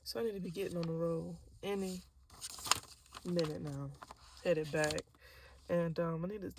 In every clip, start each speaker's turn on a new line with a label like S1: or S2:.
S1: So I need to be getting on the road any minute now. Headed back. And I need to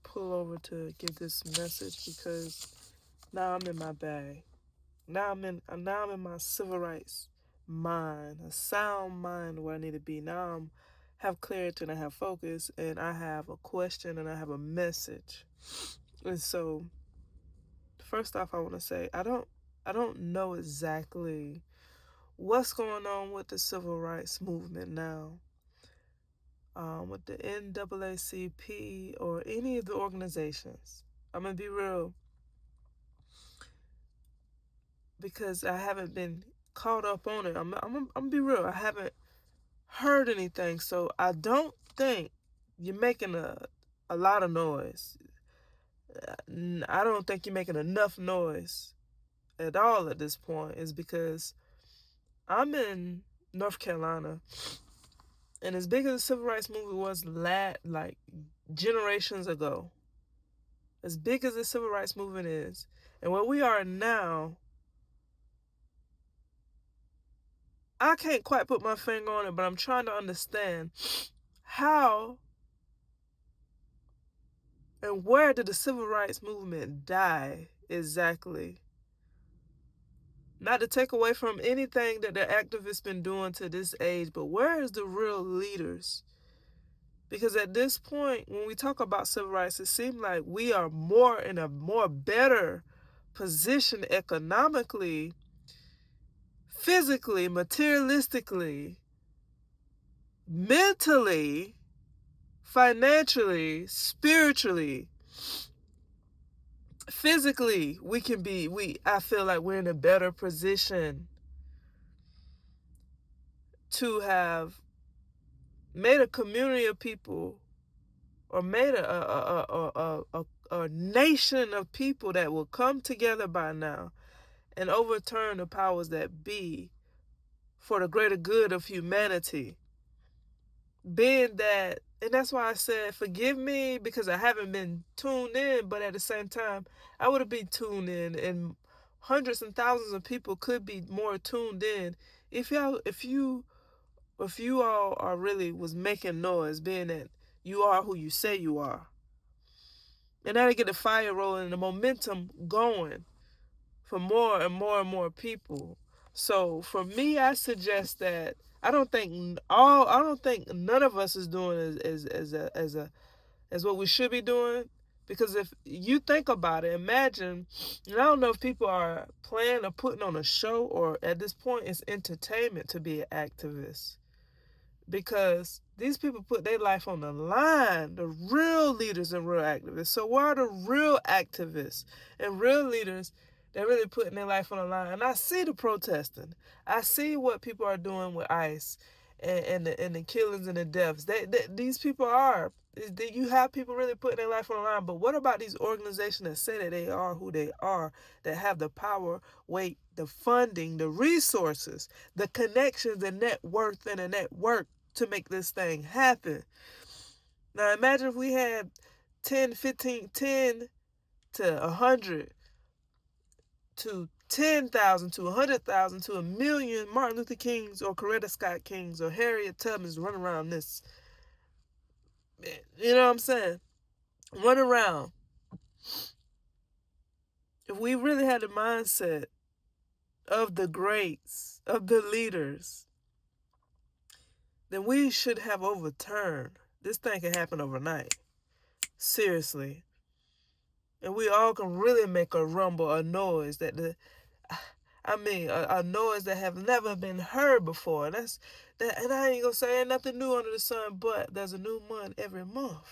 S1: pull over to give this message because now I'm in my bag. Now I'm in my civil rights mind, a sound mind where I need to be. Now I'm have clarity and I have focus and I have a question and I have a message. And so first off I want to say I don't know exactly what's going on with the civil rights movement now. With the NAACP or any of the organizations. I'm gonna be real because I haven't been caught up on it. I'm gonna be real. I haven't heard anything, so I don't think you're making a lot of noise. I don't think you're making enough noise at all at this point. Is because I'm in North Carolina, and as big as the civil rights movement was like generations ago, as big as the civil rights movement is, and where we are now, I can't quite put my finger on it, but I'm trying to understand how and where did the civil rights movement die exactly? Not to take away from anything that the activists been doing to this age, but where is the real leaders? Because at this point, when we talk about civil rights, it seems like we are more in a more better position economically, physically, materialistically, mentally, financially, spiritually, physically, I feel like we're in a better position to have made a community of people or made a nation of people that will come together by now and overturn the powers that be for the greater good of humanity. Being that, and that's why I said, forgive me because I haven't been tuned in, but at the same time, I would have been tuned in, and hundreds and thousands of people could be more tuned in if you all are really was making noise, being that you are who you say you are. And that'll get the fire rolling and the momentum going for more and more and more people. So for me, I suggest that I don't think none of us is doing as what we should be doing. Because if you think about it, imagine, and I don't know if people are playing or putting on a show or at this point it's entertainment to be an activist. Because these people put their life on the line, the real leaders and real activists. So where are the real activists and real leaders that really putting their life on the line? And I see the protesting. I see what people are doing with ICE and the killings and the deaths. These people are. You have people really putting their life on the line. But what about these organizations that say that they are who they are, that have the power, weight, the funding, the resources, the connections, the net worth, and the network to make this thing happen? Now imagine if we had 10, 15, 10 to 100 to 10,000 to 100,000 to a million Martin Luther Kings or Coretta Scott Kings or Harriet Tubmans running around this. You know what I'm saying? Run around. If we really had the mindset of the greats, of the leaders, then we should have overturned. This thing can happen overnight. Seriously. And we all can really make a rumble, a noise a noise that have never been heard before. And I ain't gonna say ain't nothing new under the sun, but there's a new month every month.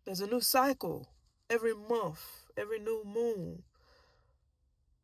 S1: There's a new cycle every month, every new moon.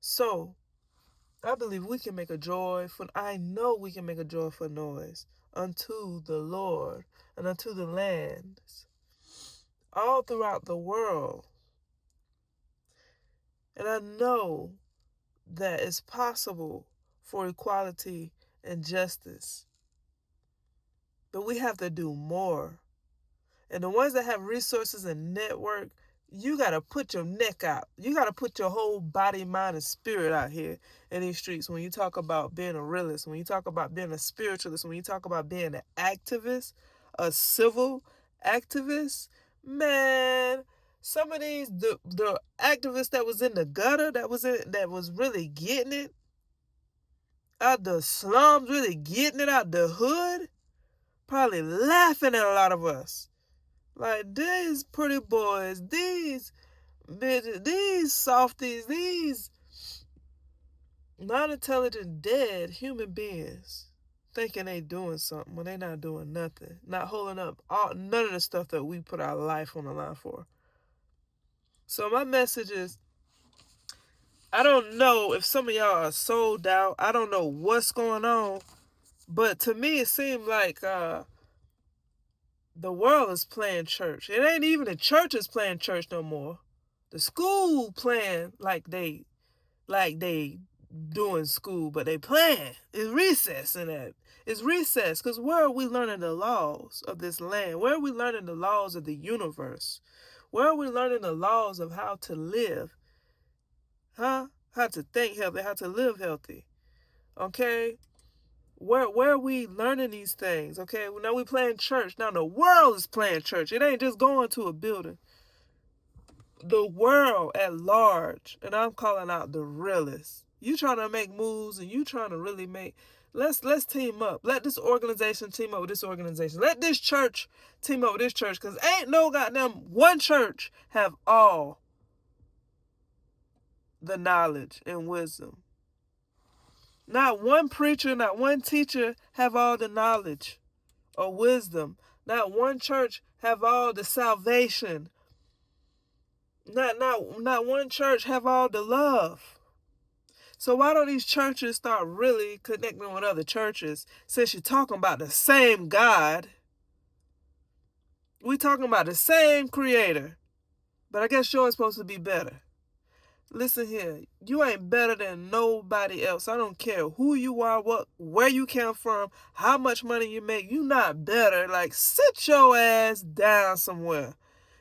S1: So I believe we can make a joyful, I know we can make a joyful noise unto the Lord and unto the lands all throughout the world. And I know that it's possible for equality and justice. But we have to do more. And the ones that have resources and network, you got to put your neck out. You got to put your whole body, mind, and spirit out here in these streets. When you talk about being a realist, when you talk about being a spiritualist, when you talk about being an activist, a civil activist, man, some of these the activists that was in the gutter, that was really getting it out the slums, really getting it out the hood, probably laughing at a lot of us. Like, these pretty boys, these bitches, these softies, these non-intelligent, dead human beings thinking they doing something when they not doing nothing. Not holding up none of the stuff that we put our life on the line for. So my message is, I don't know if some of y'all are sold out. I don't know what's going on. But to me, it seemed like the world is playing church. It ain't even the churches playing church no more. The school playing like they doing school, but they playing. It's recess in that. It's recess, because where are we learning the laws of this land? Where are we learning the laws of the universe? Where are we learning the laws of how to live? How to think healthy, how to live healthy. Okay? Where are we learning these things? Okay, well, now we playing church. Now the world is playing church. It ain't just going to a building. The world at large, and I'm calling out the realists. You trying to make moves, and you trying to really make. Let's team up. Let this organization team up with this organization. Let this church team up with this church, because ain't no goddamn one church have all the knowledge and wisdom. Not one preacher, not one teacher have all the knowledge or wisdom. Not one church have all the salvation. Not one church have all the love. So why don't these churches start really connecting with other churches? Since you're talking about the same God, we talking about the same creator, but I guess yours supposed to be better. Listen here, you ain't better than nobody else. I don't care who you are, where you came from, how much money you make. You not better. Like, sit your ass down somewhere.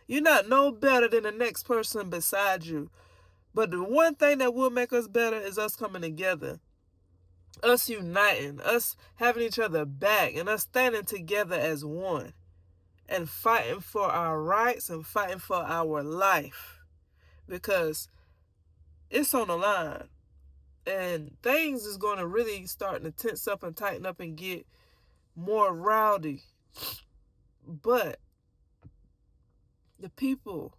S1: You're not no better than the next person beside you. But the one thing that will make us better is us coming together. Us uniting, us having each other back, and us standing together as one. And fighting for our rights and fighting for our life. Because it's on the line. And things is going to really start to tense up and tighten up and get more rowdy. But the people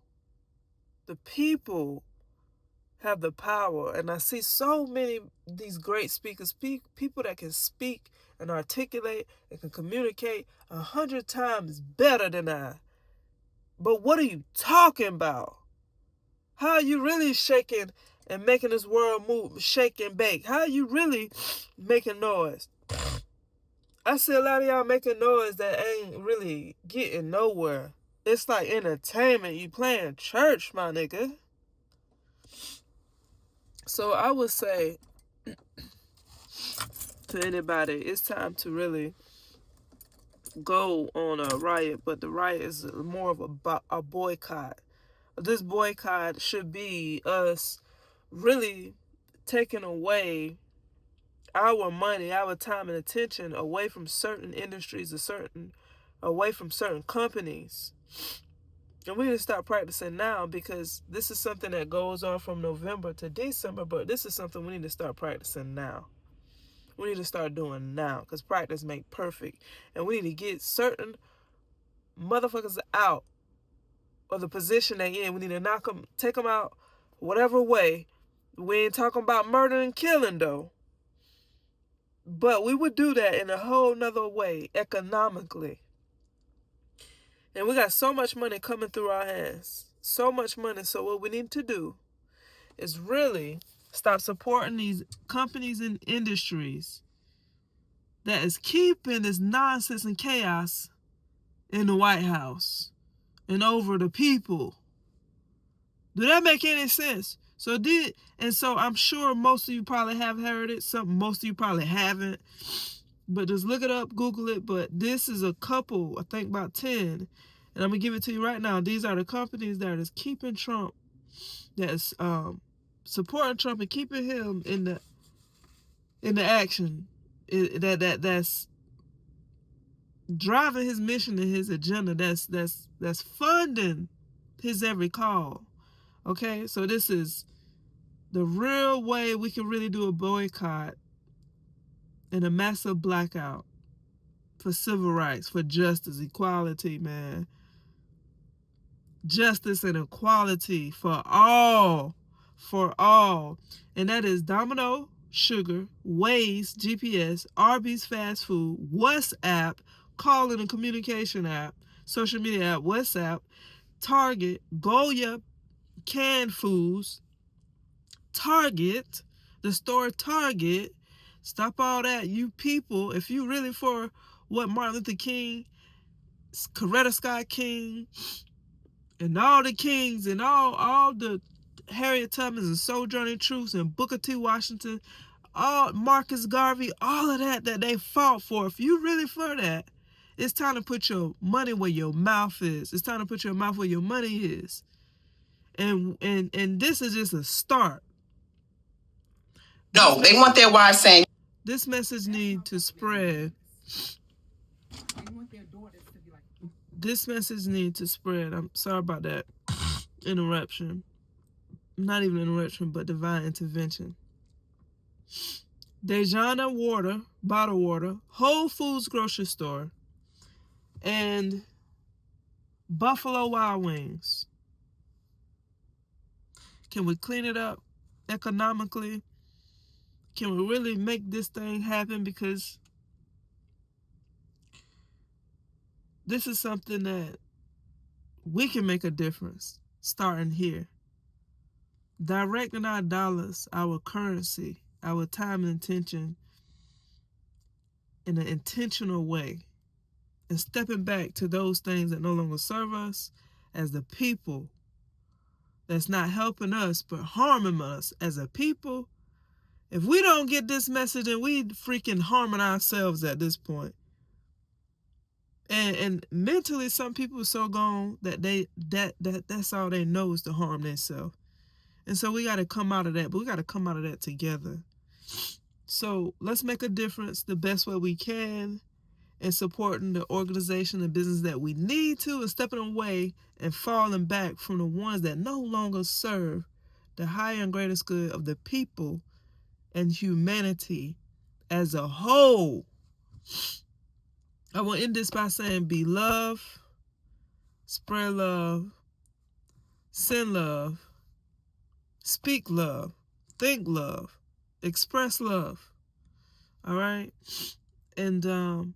S1: have the power. And I see so many these great speakers, people that can speak and articulate and can communicate 100 times better than I. But what are you talking about? How are you really shaking and making this world move, shake and bake? How are you really making noise? I see a lot of y'all making noise that ain't really getting nowhere. It's like entertainment. You playing church, my nigga. So I would say to anybody, it's time to really go on a riot, but the riot is more of a boycott. This boycott should be us really taking away our money, our time and attention away from certain industries, away from certain companies. And we need to start practicing now, because this is something that goes on from November to December, but this is something we need to start practicing now. We need to start doing now, because practice makes perfect. And we need to get certain motherfuckers out of the position they in. We need to knock them, take them out whatever way. We ain't talking about murder and killing, though. But we would do that in a whole nother way, economically. And we got so much money coming through our hands. So much money. So what we need to do is really stop supporting these companies and industries that is keeping this nonsense and chaos in the White House and over the people. Do that make any sense? So I'm sure most of you probably have heard it. Most of you probably haven't. But just look it up, Google it. But this is a couple, I think about 10. And I'm going to give it to you right now. These are the companies that is keeping Trump, that's supporting Trump and keeping him in the action, that's driving his mission and his agenda, that's funding his every call. Okay, so this is the real way we can really do a boycott and a massive blackout for civil rights, for justice, equality, man. Justice and equality for all. For all. And that is Domino, Sugar, Waze, GPS, Arby's Fast Food, WhatsApp, calling and communication app, social media app, WhatsApp, Target, Goya, canned foods, Target, the store Target. Stop all that, you people. If you really for what Martin Luther King, Coretta Scott King, and all the kings, and all the Harriet Tubmans and Sojourner Truths and Booker T. Washington, all Marcus Garvey, all of that they fought for. If you really for that, it's time to put your money where your mouth is. It's time to put your mouth where your money is. And this is just a start. No, they want their wives saying this message need to spread. This message need to spread. I'm sorry about that interruption. Not even interruption, but divine intervention. Dejana Water, bottled water, Whole Foods grocery store, and Buffalo Wild Wings. Can we clean it up economically? Can we really make this thing happen? Because this is something that we can make a difference starting here. Directing our dollars, our currency, our time and attention in an intentional way, and stepping back to those things that no longer serve us as the people, that's not helping us but harming us as a people. If we don't get this message, then we freaking harming ourselves at this point. And mentally, some people are so gone that that's all they know is to harm themselves. And so we got to come out of that, but we got to come out of that together. So let's make a difference the best way we can in supporting the organization and business that we need to, and stepping away and falling back from the ones that no longer serve the higher and greatest good of the people and humanity as a whole. I will end this by saying, be love, spread love, send love, speak love, think love, express love. All right? And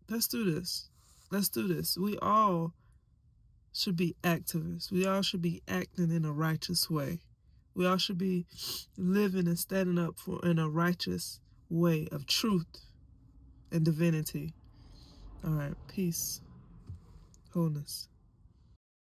S1: let's do this. Let's do this. We all should be activists. We all should be acting in a righteous way. We all should be living and standing up in a righteous way of truth and divinity. All right, peace, wholeness.